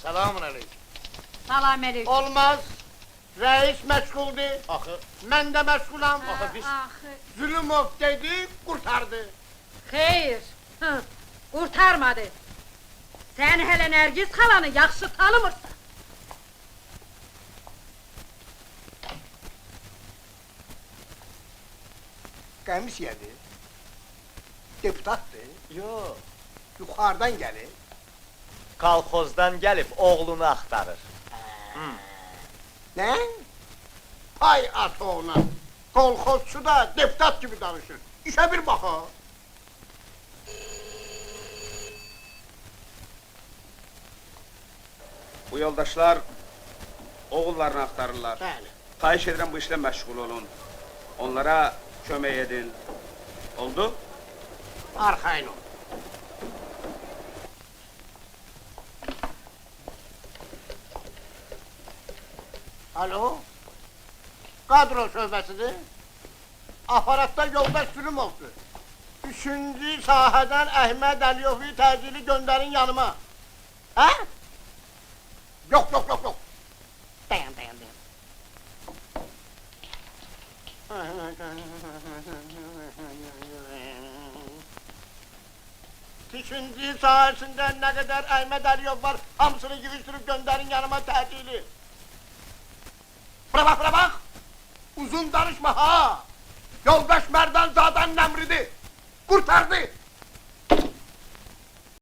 Selamun aleyküm. Salam aleyküm. Olmaz. Reis meşguldü. Axı, Ben de meşgulam. axı biz... Zülümov dedi, kurtardı. Xeyr, qurtarmadı. Sən hələ Nərgiz xalanı yaxşı tanımırsan. Qəmisiyedir. Deputatdır. Yox, Yuxarıdan gəlir. kolxozdan gəlib oğlunu axtarır. Ne? Hay ata ona. Kolxozçu da deputat gibi danışır. İşe bir bak ha. Bu yoldaşlar oğullarını axtarırlar. Bəli. Xahiş edirəm bu işlə məşğul olun. Onlara kömək edin. Oldu? Arxayın ol. Alo? Kadro şöbesidir. Aparatda yoldaş sürüm oldu. Üçüncü sahədən Əhməd Əliyovu təcili gönderin yanıma. Ha? Yok. Dayan. Üçüncü sahəsində nə qədər Əhməd Əliyov var, hamısını yığışdırıb gönderin yanıma təcili. Bura bak! Uzun danışma ha! Yoldaş Merdanzade'nin emridi! Kurtardı!